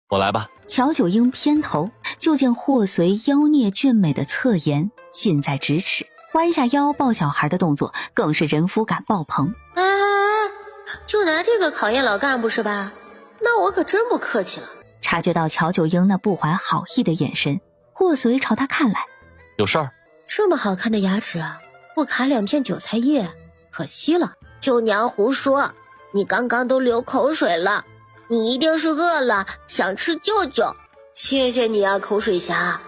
我来吧。乔九英偏头就见霍随妖孽俊美的侧颜近在咫尺，弯下腰抱小孩的动作更是人夫感爆棚。就拿这个考验老干部是吧？那我可真不客气了。察觉到乔九英那不怀好意的眼神，霍随朝他看来。有事儿？这么好看的牙齿啊，不砍2片韭菜叶可惜了。舅娘胡说，你刚刚都流口水了，你一定是饿了，想吃舅舅。谢谢你啊，口水侠，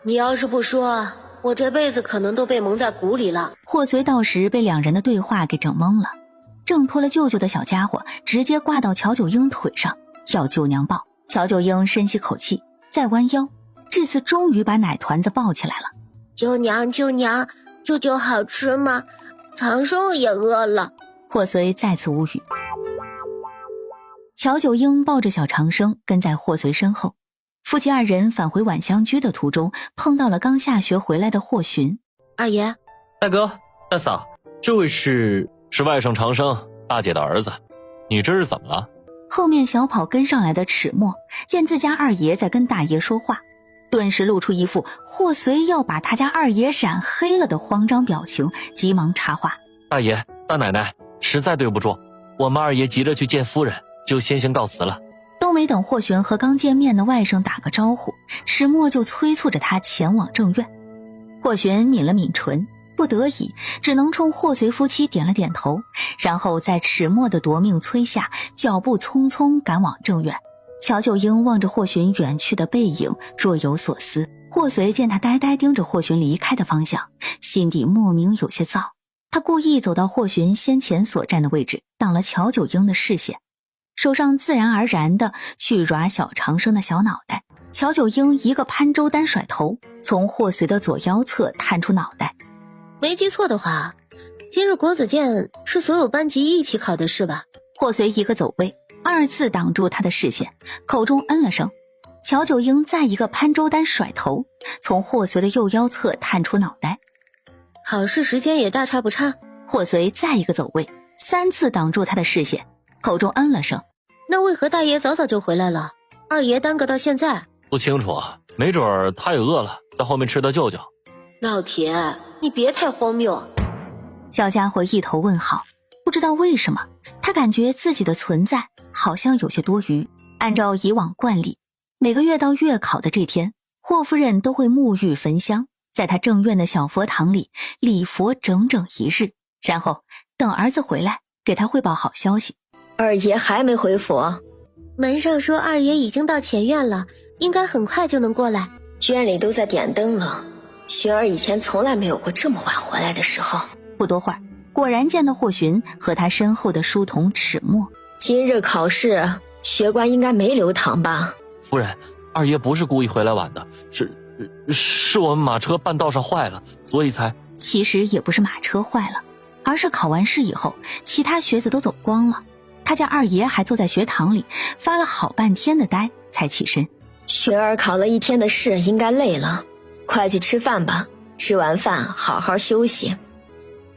你要是不说，我这辈子可能都被蒙在鼓里了。霍随到时被两人的对话给整懵了，挣脱了舅舅的小家伙直接挂到乔九英腿上要舅娘抱。乔九英深吸口气，再弯腰，这次终于把奶团子抱起来了。舅娘，舅舅好吃吗？长生也饿了。霍随再次无语。乔九英抱着小长生跟在霍随身后，夫妻二人返回晚香居的途中碰到了刚下学回来的霍寻。二爷，大哥大嫂，这位是外甥长生，大姐的儿子，你这是怎么了？后面小跑跟上来的齿墨见自家二爷在跟大爷说话，顿时露出一副霍随要把他家二爷染黑了的慌张表情，急忙插话。大爷大奶奶，实在对不住，我们二爷急着去见夫人，就先行告辞了。都没等霍寻和刚见面的外甥打个招呼，齿墨就催促着他前往正院。霍寻抿了抿唇，不得已只能冲霍随夫妻点了点头，然后在齿墨的夺命催下，脚步匆匆赶往正院。乔九英望着霍寻远去的背影若有所思，霍随见他呆呆盯着霍寻离开的方向，心底莫名有些燥。他故意走到霍寻先前所站的位置，挡了乔九英的视线，手上自然而然地去抓小长生的小脑袋。乔九英一个潘周单甩头，从霍随的左腰侧探出脑袋。没记错的话，今日国子监是所有班级一起考的试吧？霍随一个走位，二次挡住他的视线，口中嗯了声。乔九英再一个潘周单甩头，从霍随的右腰侧探出脑袋。考试时间也大差不差。霍随再一个走位，三次挡住他的视线，口中嗯了声。那为何大爷早早就回来了，二爷耽搁到现在？不清楚，没准儿他也饿了，在后面吃的舅舅。老铁，你别太荒谬。小家伙一头问号，不知道为什么他感觉自己的存在好像有些多余。按照以往惯例，每个月到月考的这天，霍夫人都会沐浴焚香，在他正院的小佛堂里礼佛整整1日，然后等儿子回来给他汇报好消息。二爷还没回府，门上说二爷已经到前院了，应该很快就能过来。院里都在点灯了，雪儿以前从来没有过这么晚回来的时候。不多会儿，果然见到霍寻和他身后的书童齿墨。今日考试，学官应该没留堂吧？夫人，二爷不是故意回来晚的，是我们马车半道上坏了，所以才……其实也不是马车坏了，而是考完试以后，其他学子都走光了，他家二爷还坐在学堂里发了好半天的呆才起身。雪儿考了1天的试，应该累了，快去吃饭吧，吃完饭好好休息。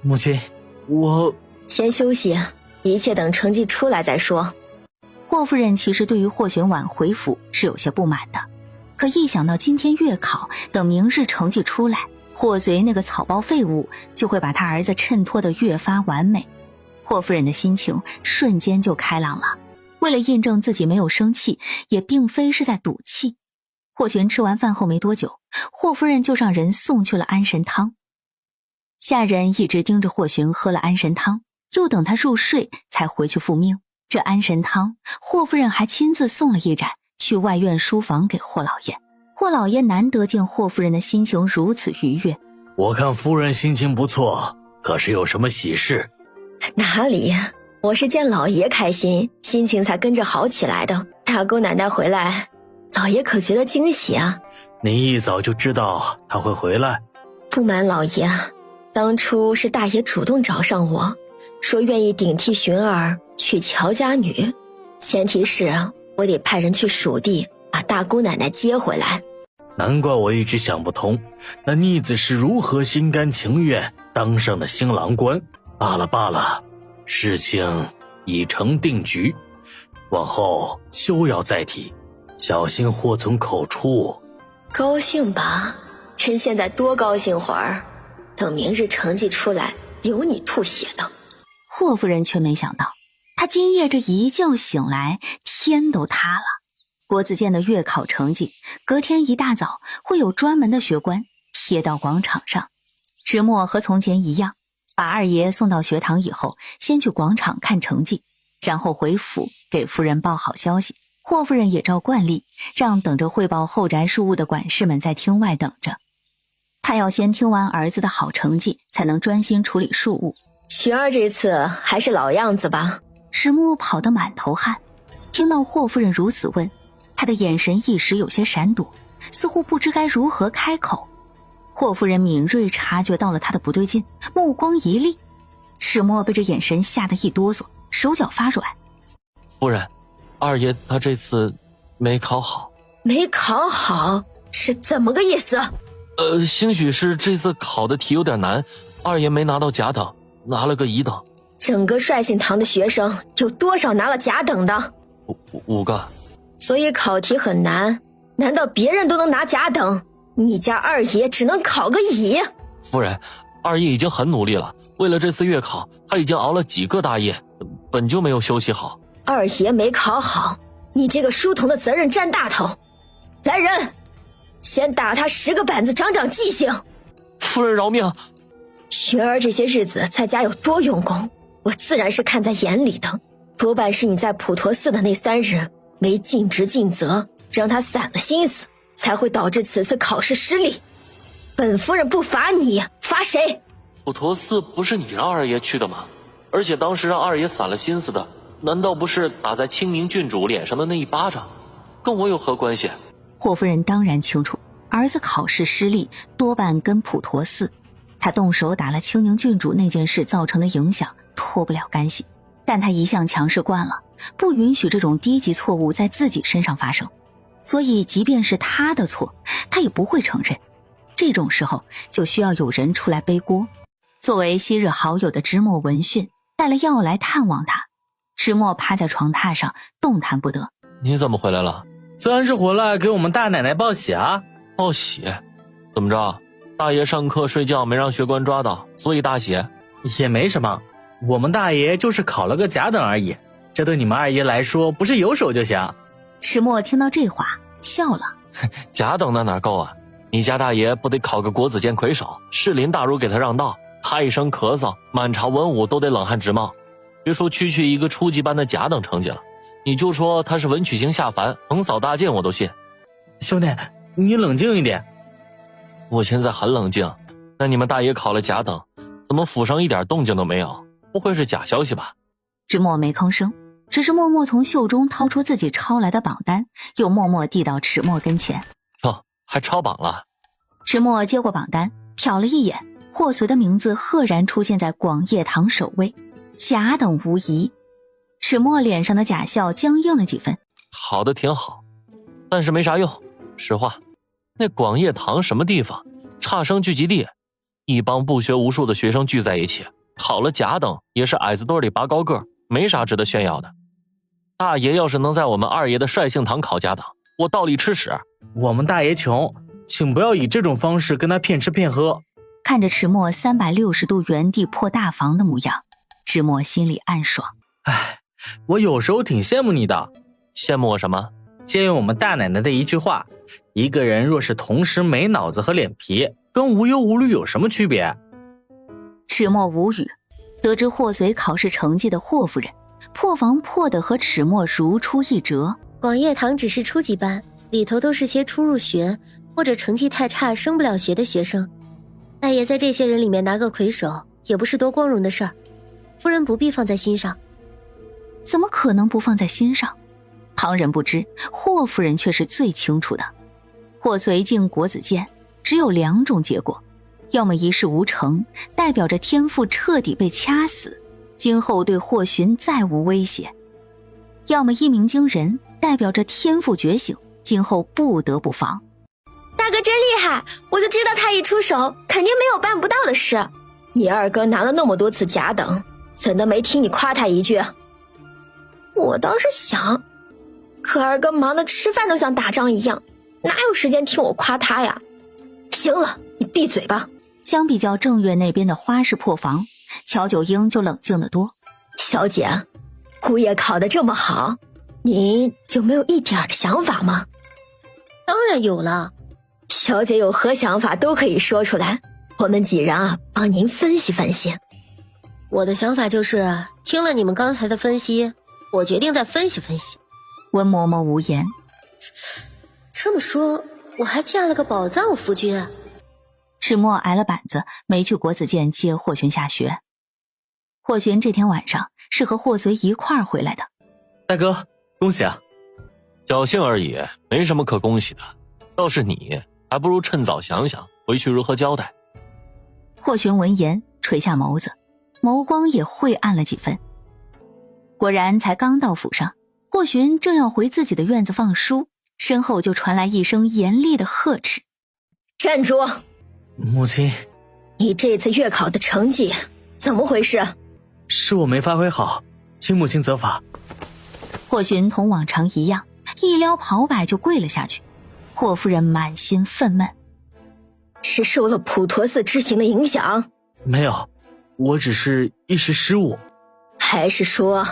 母亲，我先休息，一切等成绩出来再说。霍夫人其实对于霍玄晚回府是有些不满的，可一想到今天月考，等明日成绩出来，霍随那个草包废物就会把他儿子衬托得越发完美，霍夫人的心情瞬间就开朗了。为了印证自己没有生气，也并非是在赌气，霍玄吃完饭后没多久，霍夫人就让人送去了安神汤。下人一直盯着霍玄喝了安神汤，又等他入睡才回去复命。这安神汤，霍夫人还亲自送了一盏去外院书房给霍老爷。霍老爷难得见霍夫人的心情如此愉悦。我看夫人心情不错，可是有什么喜事？哪里，我是见老爷开心，心情才跟着好起来的。大姑奶奶回来，老爷可觉得惊喜啊。你一早就知道他会回来？不瞒老爷，当初是大爷主动找上我，说愿意顶替寻儿娶乔家女，前提是我得派人去蜀地把大姑奶奶接回来。难怪我一直想不通，那逆子是如何心甘情愿当上的新郎官。罢了，事情已成定局，往后休要再提。小心祸从口出。高兴吧，趁现在多高兴会儿，等明日成绩出来，有你吐血的。霍夫人却没想到，她今夜这一觉醒来，天都塌了。国子监的月考成绩，隔天一大早会有专门的学官贴到广场上。迟默和从前一样，把二爷送到学堂以后，先去广场看成绩，然后回府给夫人报好消息。霍夫人也照惯例，让等着汇报后宅事务的管事们在厅外等着。他要先听完儿子的好成绩，才能专心处理事务。寻儿这次还是老样子吧？迟默跑得满头汗，听到霍夫人如此问，他的眼神一时有些闪躲，似乎不知该如何开口。霍夫人敏锐察觉到了他的不对劲，目光一厉，迟默被这眼神吓得一哆嗦，手脚发软。夫人，二爷他这次没考好。没考好是怎么个意思？兴许是这次考的题有点难，二爷没拿到甲等，拿了个乙等。整个率性堂的学生有多少拿了甲等的？5个。所以考题很难，难道别人都能拿甲等，你家二爷只能考个乙？夫人，二爷已经很努力了，为了这次月考，他已经熬了几个大夜，本就没有休息好。二爷没考好，你这个书童的责任占大头。来人，先打他10个板子，长长记性。夫人饶命！寻儿这些日子在家有多用功，我自然是看在眼里的。多半是你在普陀寺的那3日没尽职尽责，让他散了心思，才会导致此次考试失利。本夫人不罚你，罚谁？普陀寺不是你让二爷去的吗？而且当时让二爷散了心思的，难道不是打在清宁郡主脸上的那一巴掌？跟我有何关系？霍夫人当然清楚，儿子考试失利多半跟普陀寺他动手打了清宁郡主那件事造成的影响脱不了干系，但他一向强势惯了，不允许这种低级错误在自己身上发生，所以即便是他的错，他也不会承认。这种时候就需要有人出来背锅。作为昔日好友的知墨闻讯带了药来探望他，知墨趴在床榻上动弹不得。你怎么回来了？自然是回来给我们大奶奶报喜啊。报喜？怎么着？大爷上课睡觉没让学官抓到，所以大喜？也没什么，我们大爷就是考了个甲等而已，这对你们二爷来说不是有手就行。迟墨听到这话笑了。甲等那哪够啊？你家大爷不得考个国子监魁首，士林大儒给他让道，他一声咳嗽，满朝文武都得冷汗直冒。别说区区一个初级班的甲等成绩了，你就说他是文曲星下凡，横扫大剑我都信。兄弟，你冷静一点。我现在很冷静。那你们大爷考了甲等，怎么府上一点动静都没有？不会是假消息吧？知墨没吭声，只是默默从袖中掏出自己抄来的榜单，又默默递到迟墨跟前。哟，还抄榜了？迟墨接过榜单，瞟了一眼，霍随的名字赫然出现在广业堂首位，甲等无疑。迟墨脸上的假笑僵硬了几分。好的挺好，但是没啥用。实话，那广业堂什么地方？差生聚集地，一帮不学无术的学生聚在一起，考了甲等也是矮子堆里拔高个，没啥值得炫耀的。大爷要是能在我们二爷的率性堂考甲等，我倒立吃屎。我们大爷穷，请不要以这种方式跟他骗吃骗喝。看着迟墨360度原地破大防的模样，知墨心里暗爽。唉，我有时候挺羡慕你的。羡慕我什么？借用我们大奶奶的一句话，一个人若是同时没脑子和脸皮，跟无忧无虑有什么区别？迟墨无语，得知霍随考试成绩的霍夫人破防破的和迟墨如出一辙。广业堂只是初级班，里头都是些初入学或者成绩太差升不了学的学生，大爷在这些人里面拿个魁首也不是多光荣的事儿，夫人不必放在心上。怎么可能不放在心上？旁人不知，霍夫人却是最清楚的。霍随进国子监只有2种结果，要么一事无成，代表着天父彻底被掐死，今后对霍寻再无威胁；要么一鸣惊人，代表着天父觉醒，今后不得不防。大哥真厉害，我就知道他一出手肯定没有办不到的事。你二哥拿了那么多次甲等，怎的没听你夸他一句？我倒是想，可二哥忙得吃饭都像打仗一样，哪有时间听我夸他呀？行了，你闭嘴吧。相比较正月那边的花式破防，乔九英就冷静得多。小姐，姑爷考得这么好，您就没有一点的想法吗？当然有了。小姐有何想法都可以说出来，我们几人啊帮您分析分析。我的想法就是听了你们刚才的分析，我决定再分析分析。温嬷嬷无言。这么说，我还嫁了个宝藏夫君。赤墨挨了板子，没去国子监接霍寻下学。霍寻这天晚上是和霍随一块儿回来的。大哥，恭喜啊！侥幸而已，没什么可恭喜的。倒是你，还不如趁早想想回去如何交代。霍寻闻言垂下眸子，眸光也晦暗了几分。果然才刚到府上，霍寻正要回自己的院子放书，身后就传来一声严厉的呵斥：站住！母亲，你这次月考的成绩怎么回事？是我没发挥好，请母亲责罚。霍寻同往常一样，一撩袍摆就跪了下去。霍夫人满心愤懑：是受了普陀寺之行的影响？没有，我只是一时失误。还是说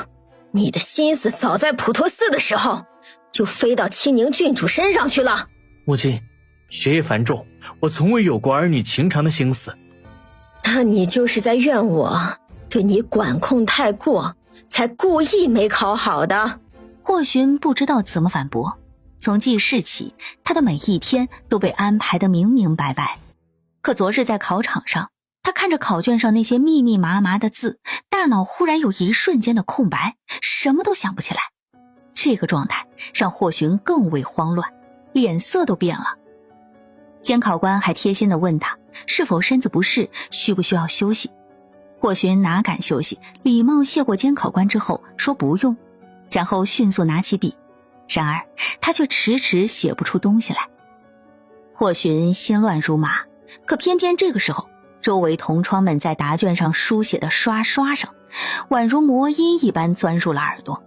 你的心思早在普陀寺的时候就飞到青宁郡主身上去了？母亲，学业繁重，我从未有过儿女情长的心思。那你就是在怨我对你管控太过，才故意没考好的。霍寻不知道怎么反驳。从记事起，他的每一天都被安排得明明白白。可昨日在考场上，他看着考卷上那些密密麻麻的字，大脑忽然有一瞬间的空白，什么都想不起来。这个状态让霍寻更为慌乱，脸色都变了。监考官还贴心地问他是否身子不适，需不需要休息。霍寻哪敢休息，礼貌谢过监考官之后说不用，然后迅速拿起笔。然而他却迟迟写不出东西来。霍寻心乱如麻，可偏偏这个时候，周围同窗们在答卷上书写的刷刷声宛如魔音一般钻入了耳朵。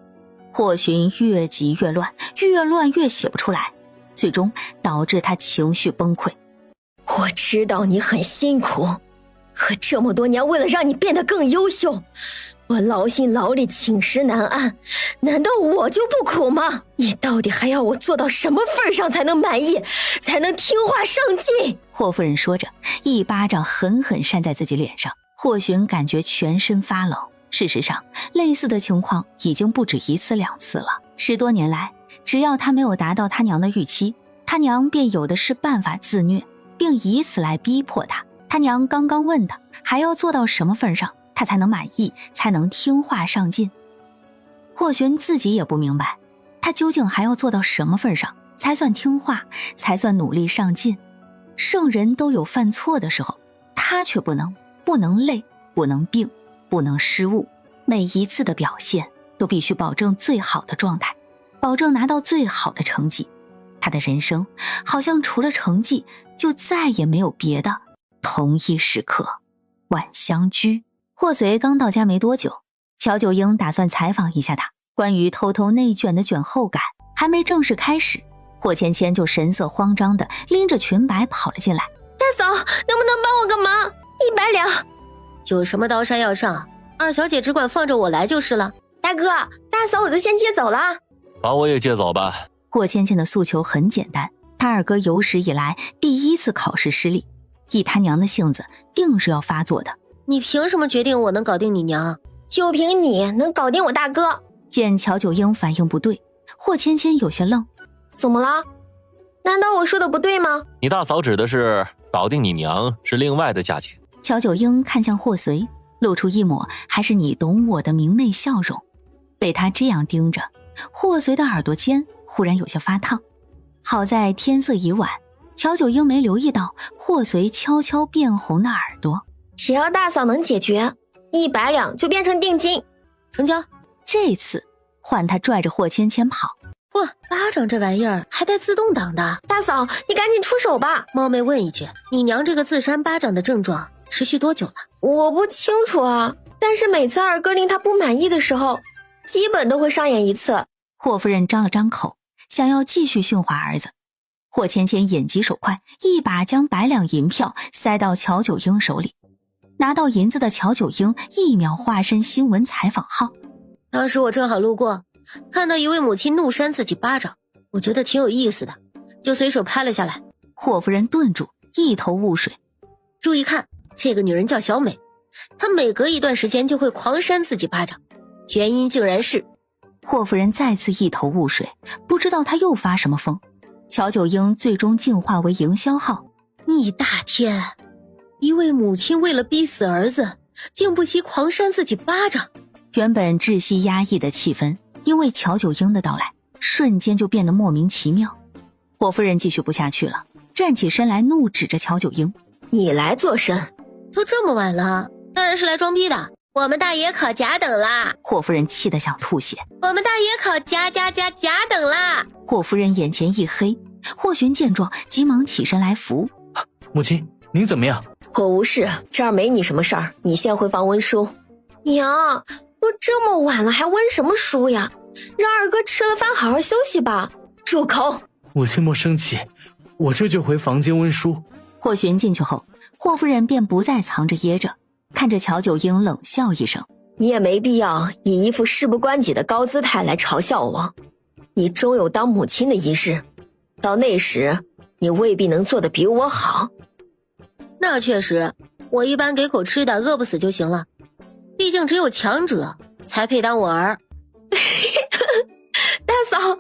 霍寻越急越乱，越乱越写不出来，最终导致他情绪崩溃。我知道你很辛苦，可这么多年为了让你变得更优秀，我劳心劳力寝食难安，难道我就不苦吗？你到底还要我做到什么份上才能满意，才能听话上进？霍夫人说着，一巴掌狠狠扇在自己脸上。霍寻感觉全身发冷。事实上，类似的情况已经不止一次两次了。10多年来，只要他没有达到他娘的预期，他娘便有的是办法自虐，并以此来逼迫他。他娘刚刚问他还要做到什么份上他才能满意，才能听话上进。霍寻自己也不明白，他究竟还要做到什么份上才算听话，才算努力上进。圣人都有犯错的时候，他却不能累，不能病，不能失误。每一次的表现都必须保证最好的状态，保证拿到最好的成绩。他的人生好像除了成绩就再也没有别的。同一时刻，晚香居。霍随刚到家没多久，乔九英打算采访一下他关于偷偷内卷的卷后感。还没正式开始，霍芊芊就神色慌张地拎着裙摆跑了进来。大嫂，能不能帮我个忙？100两。有什么刀山要上，二小姐只管放着我来就是了。大哥，大嫂我就先接走了。把我也接走吧。霍芊芊的诉求很简单，他二哥有史以来第一次考试失利，以他娘的性子定是要发作的。你凭什么决定我能搞定你娘？就凭你能搞定我大哥。见乔九英反应不对，霍芊芊有些愣。怎么了？难道我说的不对吗？你大嫂指的是搞定你娘是另外的价钱。乔九英看向霍随，露出一抹还是你懂我的明媚笑容。被他这样盯着，霍随的耳朵尖忽然有些发烫。好在天色已晚，乔九英没留意到霍随悄悄变红的耳朵。只要大嫂能解决，100两就变成定金，成交。这次换他拽着霍芊芊跑。不，巴掌这玩意儿还带自动挡的。大嫂，你赶紧出手吧。冒昧问一句，你娘这个自扇巴掌的症状持续多久了？我不清楚啊，但是每次二哥令她不满意的时候，基本都会上演一次。霍夫人张了张口，想要继续训话儿子。霍芊芊眼疾手快，一把将100两银票塞到乔九英手里。拿到银子的乔九英一秒化身新闻采访号。当时我正好路过，看到一位母亲怒扇自己巴掌，我觉得挺有意思的，就随手拍了下来。霍夫人顿住，一头雾水。注意看，这个女人叫小美，她每隔一段时间就会狂扇自己巴掌，原因竟然是……霍夫人再次一头雾水，不知道她又发什么疯。乔九英最终进化为营销号。你大天，一位母亲为了逼死儿子，竟不惜狂扇自己巴掌。原本窒息压抑的气氛，因为乔九英的到来，瞬间就变得莫名其妙。霍夫人继续不下去了，站起身来，怒指着乔九英：“你来做甚？都这么晚了，当然是来装逼的。我们大爷考甲等啦！”霍夫人气得想吐血。我们大爷考甲等啦！霍夫人眼前一黑，霍寻见状急忙起身来扶。母亲，您怎么样？我无事，这儿没你什么事儿，你先回房温书。娘，都这么晚了，还温什么书呀？让二哥吃了饭好好休息吧。住口！母亲莫生气，我这就回房间温书。霍寻进去后，霍夫人便不再藏着掖着，看着乔九英冷笑一声：“你也没必要以一副事不关己的高姿态来嘲笑我。你终有当母亲的一日，到那时你未必能做得比我好。”那确实，我一般给口吃的，饿不死就行了。毕竟只有强者才配当我儿。大嫂，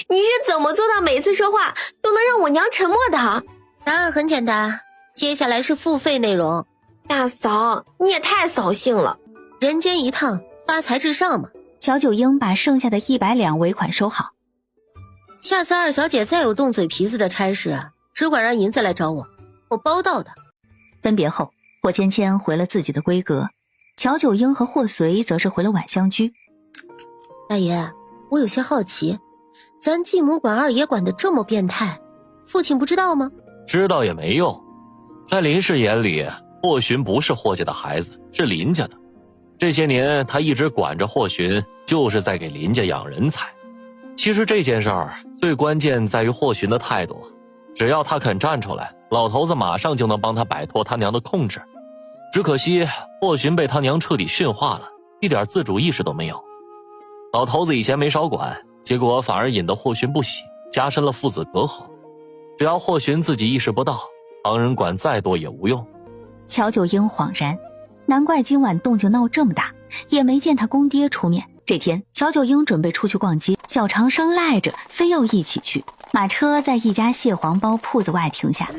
你是怎么做到每次说话都能让我娘沉默的？答案很简单，接下来是付费内容。大嫂，你也太扫兴了。人间一趟，发财至上嘛。乔九英把剩下的100两尾款收好。下次二小姐再有动嘴皮子的差事，只管让银子来找我，我包到的。分别后，霍芊芊回了自己的闺阁，乔九英和霍随则是回了晚香居。大爷，我有些好奇，咱继母管二爷管得这么变态，父亲不知道吗？知道也没用，在林氏眼里，霍寻不是霍家的孩子，是林家的。这些年他一直管着霍寻，就是在给林家养人才。其实这件事儿最关键在于霍寻的态度，只要他肯站出来，老头子马上就能帮他摆脱他娘的控制。只可惜霍寻被他娘彻底驯化了，一点自主意识都没有。老头子以前没少管，结果反而引得霍寻不喜，加深了父子隔阂。只要霍寻自己意识不到，旁人管再多也无用。乔九英恍然，难怪今晚动静闹这么大，也没见他公爹出面。这天，乔九英准备出去逛街，小长生赖着非要一起去。马车在一家蟹黄包铺子外停下，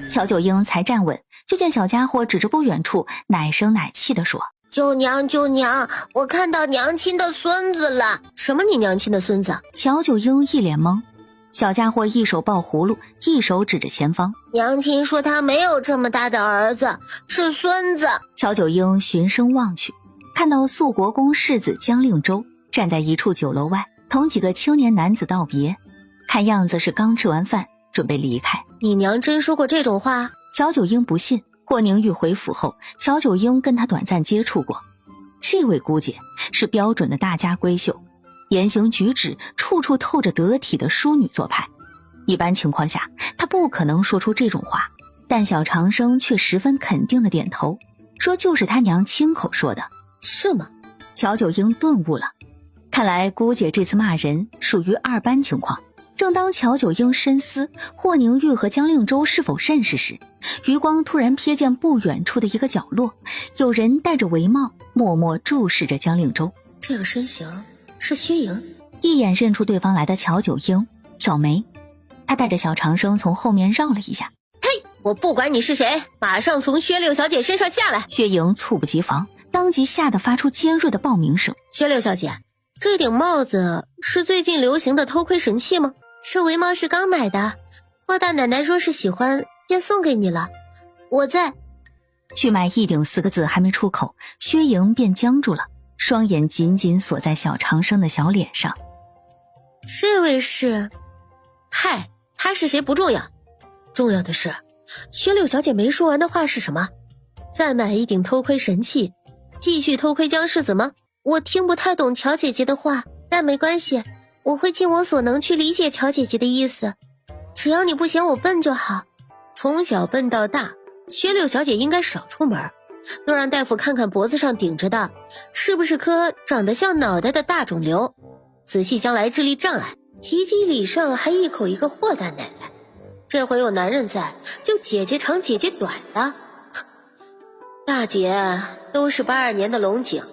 乔九英才站稳，就见小家伙指着不远处，奶声奶气地说：“舅娘，舅娘，我看到娘亲的孙子了。”什么你娘亲的孙子？乔九英一脸懵。小家伙一手抱葫芦，一手指着前方。娘亲说他没有这么大的儿子，是孙子。乔九英循声望去，看到肃国公世子江令周站在一处酒楼外，同几个青年男子道别，看样子是刚吃完饭准备离开。你娘真说过这种话？乔九英不信。霍宁玉回府后，乔九英跟他短暂接触过。这位姑姐是标准的大家闺秀，言行举止处处透着得体的淑女做派。一般情况下她不可能说出这种话，但小长生却十分肯定的点头，说就是他娘亲口说的。是吗？乔九英顿悟了，看来姑姐这次骂人属于二般情况。正当乔九英深思霍宁玉和江令周是否认识时，余光突然瞥见不远处的一个角落，有人戴着围帽默默注视着江令周。这个身形是薛莹。一眼认出对方来的乔九英挑眉，他带着小长生从后面绕了一下。嘿，我不管你是谁，马上从薛六小姐身上下来。薛莹猝不及防，当即吓得发出尖锐的报名声。薛六小姐，这顶帽子是最近流行的偷窥神器吗？这围帽是刚买的，霍大奶奶说是喜欢，便送给你了。我在。去买一顶4个字还没出口，薛莹便僵住了，双眼紧紧锁在小长生的小脸上。这位是……嗨，他是谁不重要，重要的是薛六小姐没说完的话是什么？再买一顶偷窥神器，继续偷窥江世子吗？我听不太懂乔姐姐的话，但没关系，我会尽我所能去理解乔姐姐的意思，只要你不嫌我笨就好。从小笨到大，薛六小姐应该少出门，多让大夫看看脖子上顶着的是不是颗长得像脑袋的大肿瘤，仔细将来智力障碍，及笄礼上还一口一个霍大奶奶。这会有男人在，就姐姐长姐姐短的。大姐都是82年的龙井，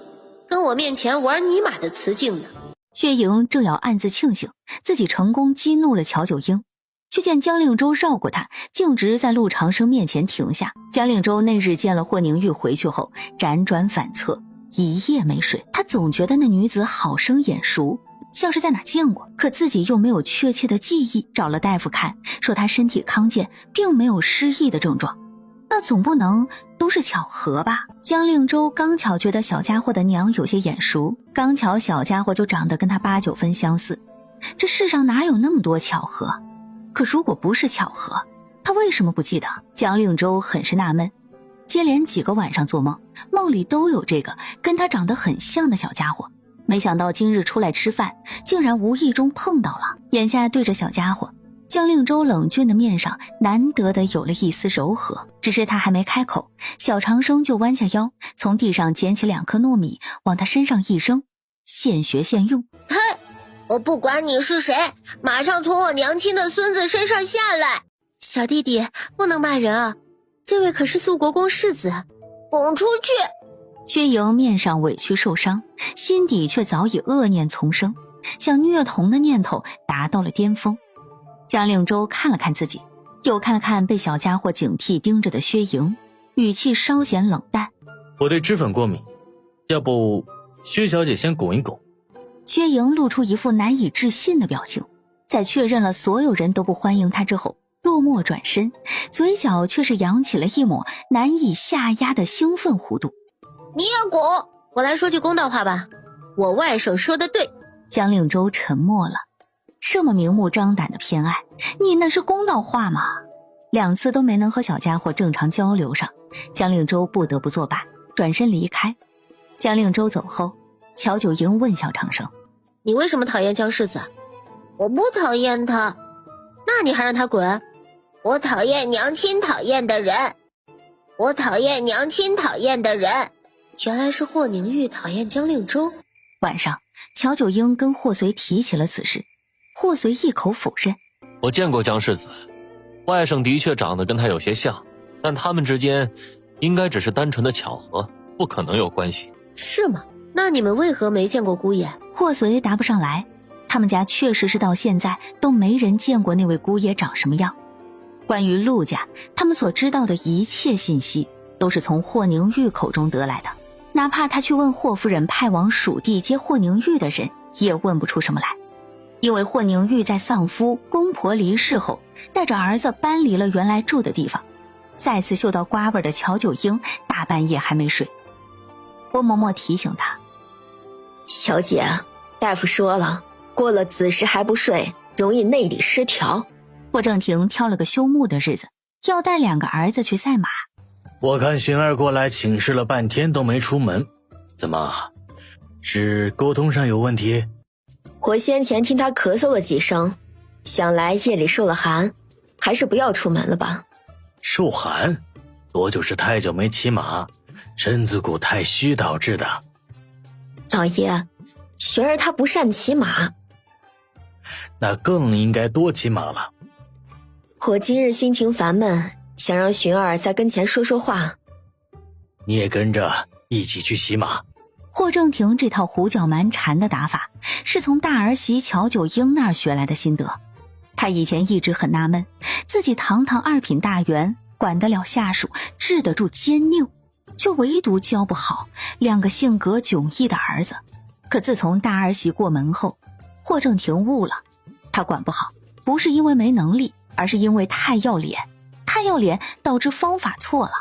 跟我面前玩尼玛的雌竞呢。薛莹正要暗自庆幸自己成功激怒了乔九英，却见江令洲绕过他，径直在陆长生面前停下。江令洲那日见了霍宁玉回去后，辗转反侧，一夜没睡。他总觉得那女子好生眼熟，像是在哪见过，可自己又没有确切的记忆。找了大夫看，说他身体康健，并没有失忆的症状。那总不能都是巧合吧？江令洲刚巧觉得小家伙的娘有些眼熟，刚巧小家伙就长得跟他8、9分相似。这世上哪有那么多巧合？可如果不是巧合，他为什么不记得？江令洲很是纳闷，接连几个晚上做梦，梦里都有这个跟他长得很像的小家伙。没想到今日出来吃饭，竟然无意中碰到了。眼下对着小家伙，江令洲冷峻的面上难得的有了一丝柔和。只是他还没开口，小长生就弯下腰，从地上捡起2颗糯米，往他身上一扔，现学现用。嘿，我不管你是谁，马上从我娘亲的孙子身上下来！小弟弟，不能骂人啊，这位可是肃国公世子。滚出去！薛莹面上委屈受伤，心底却早已恶念丛生，想虐童的念头达到了巅峰。江令洲看了看自己，又看了看被小家伙警惕盯着的薛莹，语气稍显冷淡。我对脂粉过敏，要不薛小姐先拱一拱。薛莹露出一副难以置信的表情，在确认了所有人都不欢迎他之后，落寞转身，嘴角却是扬起了一抹难以下压的兴奋弧度。你也拱！我来说句公道话吧，我外甥说的对。江令洲沉默了，这么明目张胆的偏爱，你那是公道话吗？2次都没能和小家伙正常交流上，江令洲不得不作罢，转身离开。江令洲走后，乔九英问小长生：你为什么讨厌江世子？我不讨厌他。那你还让他滚？我讨厌娘亲讨厌的人。我讨厌娘亲讨厌的人。原来是霍宁玉讨厌江令洲。晚上，乔九英跟霍随提起了此事，霍随一口否认。我见过江世子，外甥的确长得跟他有些像，但他们之间应该只是单纯的巧合，不可能有关系。是吗？那你们为何没见过姑爷？霍随答不上来，他们家确实是到现在都没人见过那位姑爷长什么样。关于陆家，他们所知道的一切信息都是从霍宁玉口中得来的，哪怕他去问霍夫人派往蜀地接霍宁玉的人，也问不出什么来。因为霍宁玉在丧夫公婆离世后，带着儿子搬离了原来住的地方。再次嗅到瓜味的乔九英大半夜还没睡。郭嬷嬷提醒他：小姐，大夫说了，过了子时还不睡，容易内里失调。霍正廷挑了个休沐的日子，要带2个儿子去赛马。我看寻儿过来请示了半天都没出门，怎么是沟通上有问题？我先前听他咳嗽了几声，想来夜里受了寒，还是不要出门了吧。受寒多就是太久没骑马，身子骨太虚导致的。老爷，寻儿她不善骑马。那更应该多骑马了。我今日心情烦闷，想让寻儿在跟前说说话。你也跟着一起去骑马。霍正廷这套胡搅蛮缠的打法，是从大儿媳乔九英那儿学来的心得。他以前一直很纳闷，自己堂堂2品大员，管得了下属，治得住奸佞，却唯独教不好2个性格迥异的儿子。可自从大儿媳过门后，霍正廷悟了，他管不好，不是因为没能力，而是因为太要脸。太要脸导致方法错了，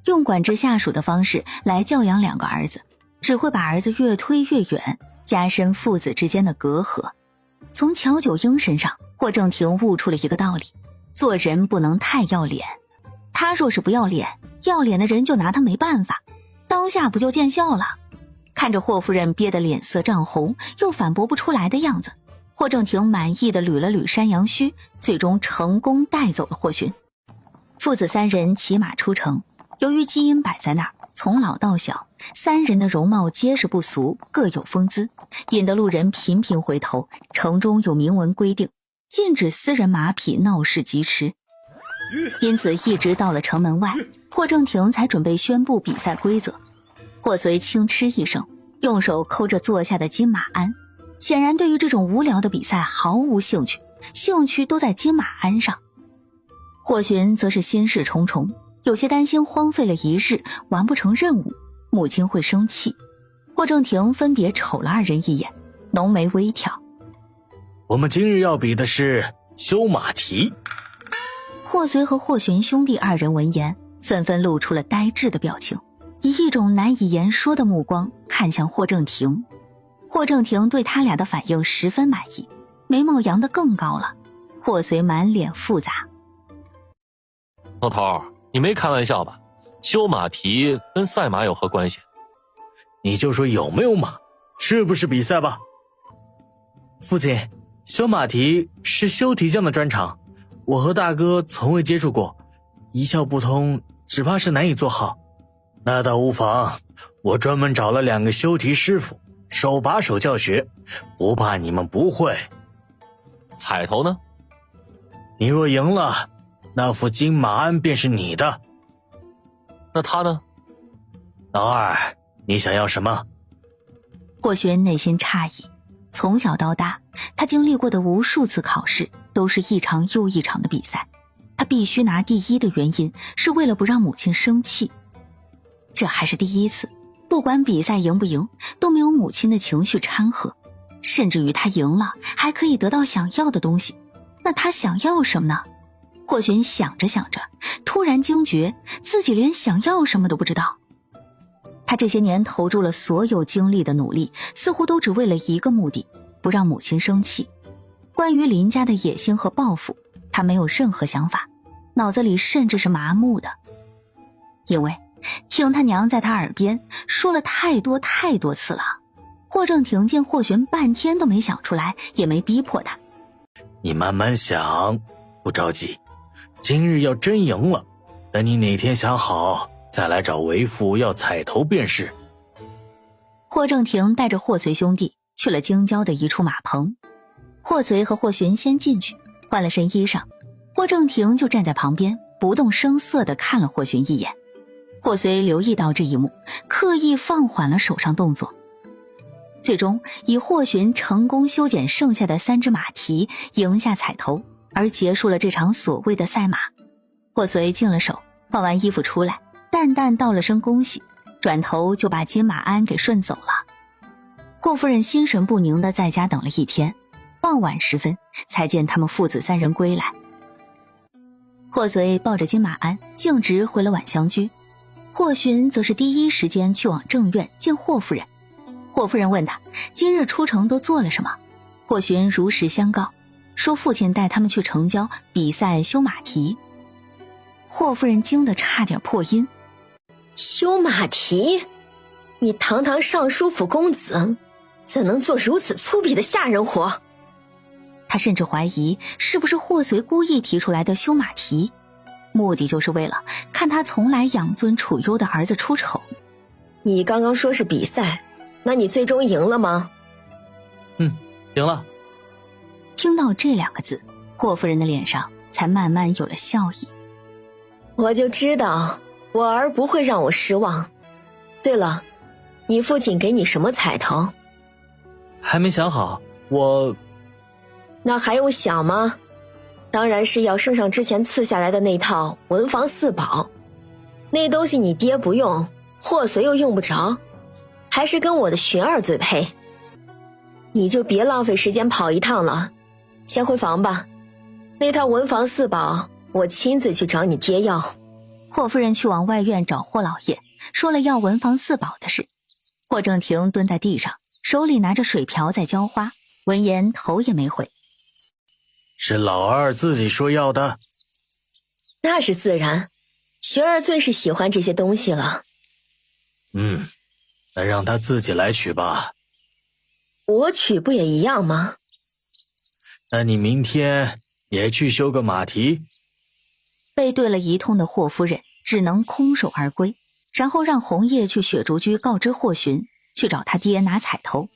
用管制下属的方式来教养2个儿子，只会把儿子越推越远，加深父子之间的隔阂。从乔九英身上，霍正廷悟出了一个道理：做人不能太要脸。他若是不要脸，要脸的人就拿他没办法，当下不就见效了？看着霍夫人憋得脸色涨红，又反驳不出来的样子，霍正廷满意的捋了捋山羊须，最终成功带走了霍寻。父子三人骑马出城，由于基因摆在那儿，从老到小，三人的容貌皆是不俗，各有风姿，引得路人频频回头。城中有明文规定，禁止私人马匹闹市疾驰，因此一直到了城门外，霍正廷才准备宣布比赛规则。霍随轻嗤一声，用手抠着坐下的金马鞍，显然对于这种无聊的比赛毫无兴趣，兴趣都在金马鞍上。霍寻则是心事重重，有些担心荒废了一日完不成任务，母亲会生气。霍正廷分别瞅了二人一眼，浓眉微挑。我们今日要比的是修马蹄。霍随和霍寻兄弟二人闻言，纷纷露出了呆滞的表情，以一种难以言说的目光看向霍正廷。霍正廷对他俩的反应十分满意，眉毛扬得更高了。霍随满脸复杂。老头，你没开玩笑吧？修马蹄跟赛马有何关系？你就说有没有马，是不是比赛吧？父亲，修马蹄是修蹄匠的专长，我和大哥从未接触过，一窍不通，只怕是难以做好。那倒无妨，我专门找了2个修蹄师傅，手把手教学，不怕你们不会。彩头呢？你若赢了，那副金马鞍便是你的。那他呢？老二，你想要什么？霍寻内心诧异，从小到大，他经历过的无数次考试都是一场又一场的比赛，他必须拿第一的原因是为了不让母亲生气。这还是第一次，不管比赛赢不赢，都没有母亲的情绪掺和，甚至于他赢了还可以得到想要的东西。那他想要什么呢？霍寻想着想着，突然惊觉自己连想要什么都不知道。他这些年投入了所有精力的努力，似乎都只为了一个目的，不让母亲生气。关于林家的野心和抱负，他没有任何想法，脑子里甚至是麻木的。因为听他娘在他耳边说了太多太多次了。霍正廷见霍寻半天都没想出来，也没逼迫他。你慢慢想，不着急。今日要真赢了，等你哪天想好，再来找为父要彩头便是。霍正廷带着霍随兄弟去了京郊的一处马棚。霍随和霍寻先进去，换了身衣裳，霍正廷就站在旁边，不动声色地看了霍寻一眼。霍随留意到这一幕，刻意放缓了手上动作。最终以霍寻成功修剪剩下的3只马蹄，赢下彩头，而结束了这场所谓的赛马。霍随净了手，换完衣服出来，淡淡道了声恭喜，转头就把金马鞍给顺走了。霍夫人心神不宁地在家等了一天，傍晚时分才见他们父子3人归来。霍随抱着金马鞍径直回了晚香居，霍寻则是第一时间去往正院见霍夫人。霍夫人问他今日出城都做了什么，霍寻如实相告，说父亲带他们去城郊比赛修马蹄。霍夫人惊得差点破音。修马蹄？你堂堂尚书府公子，怎能做如此粗鄙的下人活？他甚至怀疑是不是霍随故意提出来的修马蹄，目的就是为了看他从来养尊处优的儿子出丑。你刚刚说是比赛，那你最终赢了吗？赢了。听到这2个字，霍夫人的脸上才慢慢有了笑意。我就知道我儿不会让我失望。对了，你父亲给你什么彩头？还没想好，那还用想吗？当然是要圣上之前赐下来的那套文房四宝。那东西你爹不用，霍随又用不着，还是跟我的寻儿最配。你就别浪费时间跑一趟了，先回房吧。那套文房四宝我亲自去找你爹要。霍夫人去往外院找霍老爷，说了要文房四宝的事。霍正廷蹲在地上，手里拿着水瓢在浇花，闻言头也没回。是老二自己说要的？那是自然，寻儿最是喜欢这些东西了。那让他自己来取吧。我取不也一样吗？那你明天也去修个马蹄。被对了一通的霍夫人只能空手而归，然后让红叶去雪竹居告知霍寻，去找他爹拿彩头。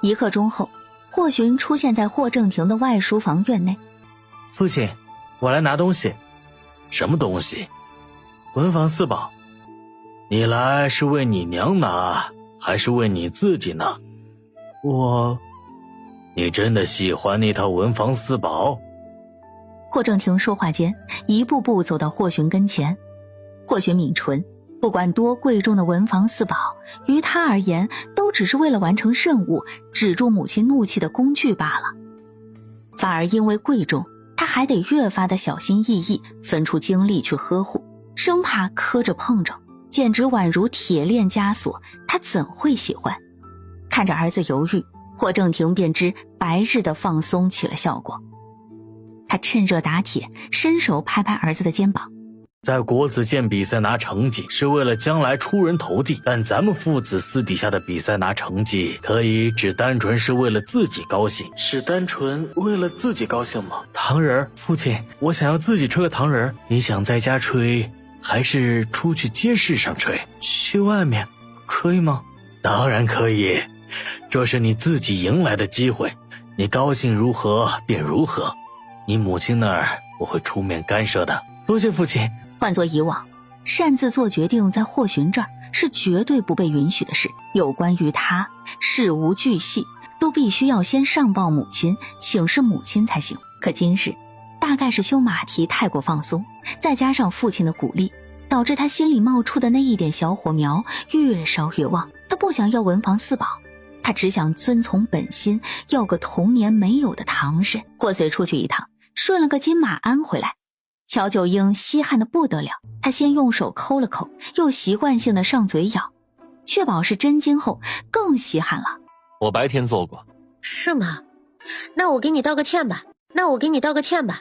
1刻钟后，霍寻出现在霍正廷的外书房院内。父亲，我来拿东西。什么东西？文房四宝。你来是为你娘拿，还是为你自己拿？你真的喜欢那套文房四宝？霍正廷说话间，一步步走到霍寻跟前。霍寻抿唇，不管多贵重的文房四宝，于他而言都只是为了完成任务，止住母亲怒气的工具罢了。反而因为贵重，他还得越发的小心翼翼，分出精力去呵护，生怕磕着碰着，简直宛如铁链枷锁，他怎会喜欢？看着儿子犹豫，霍正廷便知白日的放松起了效果。他趁热打铁，伸手拍拍儿子的肩膀。在国子监比赛拿成绩是为了将来出人头地，但咱们父子私底下的比赛拿成绩，可以只单纯是为了自己高兴。是单纯为了自己高兴吗？糖人，父亲，我想要自己吹个糖人，你想在家吹，还是出去街市上吹？去外面，可以吗？当然可以，这是你自己迎来的机会，你高兴如何便如何。你母亲那儿我会出面干涉的。多谢父亲。换作以往，擅自做决定在霍寻这儿是绝对不被允许的事，有关于他事无巨细都必须要先上报母亲，请示母亲才行。可今日大概是修马蹄太过放松，再加上父亲的鼓励，导致他心里冒出的那一点小火苗越烧越旺。他不想要文房四宝，他只想遵从本心，要个童年没有的唐人。霍随出去一趟，顺了个金马鞍回来，乔九英稀罕的不得了，他先用手抠了抠，又习惯性的上嘴咬，确保是真金后更稀罕了。我白天做过。是吗？那我给你道个歉吧。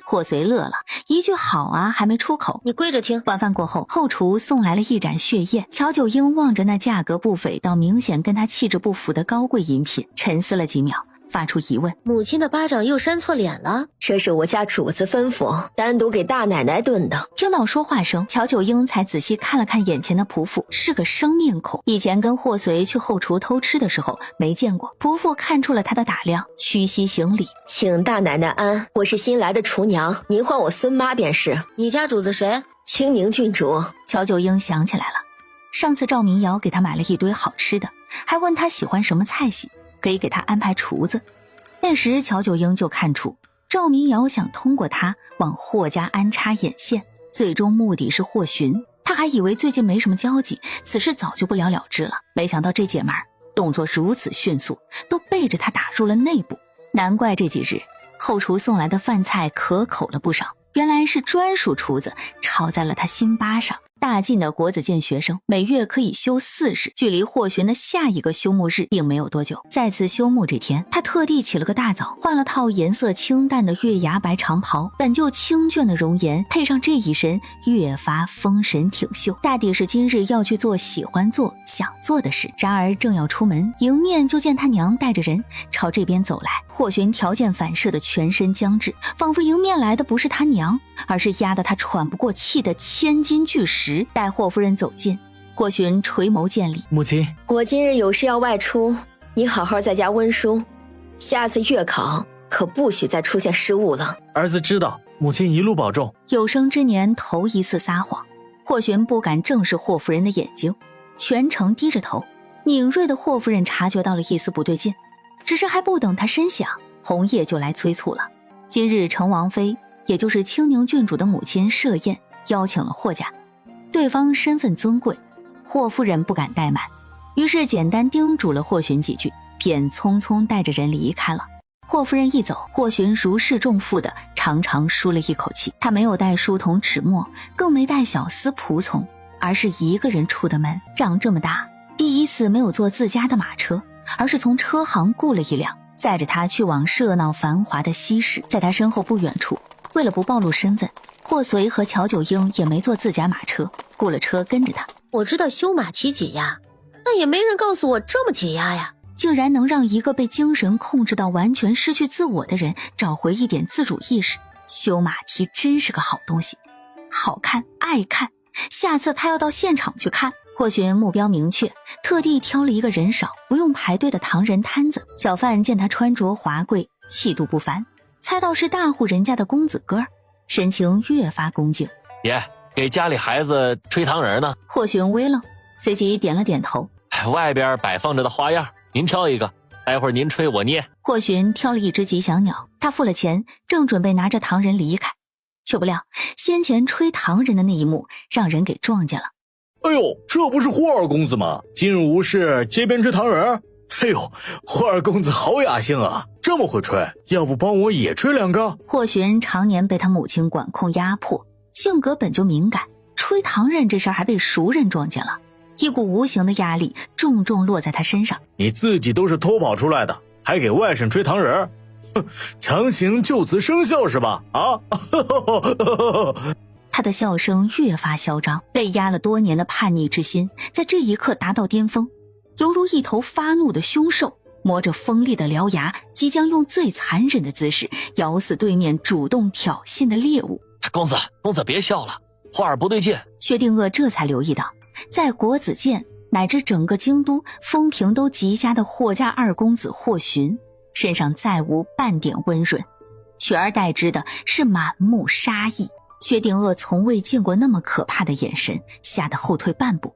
霍随乐了，一句好啊还没出口，你跪着听。晚饭过后，后厨送来了一盏血液。乔九英望着那价格不菲到明显跟他气质不符的高贵饮品，沉思了几秒，发出疑问：母亲的巴掌又扇错脸了？这是我家主子吩咐单独给大奶奶炖的。听到说话声，乔九英才仔细看了看眼前的仆妇，是个生面孔。以前跟霍随去后厨偷吃的时候没见过。仆妇看出了他的打量，屈膝行礼：请大奶奶安，我是新来的厨娘，您唤我孙妈便是。你家主子谁？青宁郡主。乔九英想起来了，上次赵明瑶给他买了一堆好吃的，还问他喜欢什么菜系，可以给他安排厨子。那时乔九英就看出赵明瑶想通过他往霍家安插眼线，最终目的是霍寻。他还以为最近没什么交集，此事早就不了了之了，没想到这姐们儿动作如此迅速，都背着他打入了内部。难怪这几日后厨送来的饭菜可口了不少，原来是专属厨子炒在了他心巴上。大晋的国子监学生每月可以休4日，距离霍寻的下一个休沐日并没有多久。再次休沐这天，他特地起了个大早，换了套颜色清淡的月牙白长袍，本就清隽的容颜配上这一身，越发丰神挺秀。大抵是今日要去做喜欢做想做的事。然而正要出门，迎面就见他娘带着人朝这边走来。霍寻条件反射的全身僵滞，仿佛迎面来的不是他娘，而是压得他喘不过气的千斤巨石。待霍夫人走近，霍寻垂眸见礼：母亲，我今日有事要外出，你好好在家温书，下次月考可不许再出现失误了。儿子知道，母亲一路保重。有生之年头一次撒谎，霍寻不敢正视霍夫人的眼睛，全程低着头。敏锐的霍夫人察觉到了一丝不对劲，只是还不等他深想，红叶就来催促了。今日成王妃，也就是青宁郡主的母亲设宴，邀请了霍家，对方身份尊贵，霍夫人不敢怠慢，于是简单叮嘱了霍寻几句，便匆匆带着人离开了。霍夫人一走，霍寻如释重负的长长舒了一口气。他没有带书童纸墨，更没带小厮仆从，而是一个人出的门。长这么大，第一次没有坐自家的马车，而是从车行雇了一辆，载着他去往热闹繁华的西市。在他身后不远处，为了不暴露身份，霍随和乔九英也没坐自家马车，雇了车跟着他。我知道修马蹄解压，但也没人告诉我这么解压呀。竟然能让一个被精神控制到完全失去自我的人找回一点自主意识。修马蹄真是个好东西，好看，爱看，下次他要到现场去看。霍寻目标明确，特地挑了一个人少不用排队的唐人摊子。小贩见他穿着华贵，气度不凡，猜到是大户人家的公子哥，神情越发恭敬。爷，给家里孩子吹糖人呢。霍寻微愣，随即点了点头。外边摆放着的花样，您挑一个，待会儿您吹我捏。霍寻挑了一只吉祥鸟，他付了钱，正准备拿着糖人离开，却不料先前吹糖人的那一幕让人给撞见了。哎呦，这不是霍二公子吗？今日无事街边吹糖人。哎呦，霍二公子好雅兴啊，这么会吹，要不帮我也吹两个？霍寻常年被他母亲管控压迫，性格本就敏感，吹糖人这事儿还被熟人撞见了，一股无形的压力重重落在他身上。你自己都是偷跑出来的，还给外甥吹糖人，哼，强行就此生效是吧？啊！他的笑声越发嚣张，被压了多年的叛逆之心在这一刻达到巅峰，犹如一头发怒的凶兽，磨着锋利的獠牙，即将用最残忍的姿势咬死对面主动挑衅的猎物。公子别笑了，霍二不对劲。薛定谔这才留意到，在国子监乃至整个京都风评都极佳的霍家二公子霍寻身上再无半点温润，取而代之的是满目杀意。薛定谔从未见过那么可怕的眼神，吓得后退半步。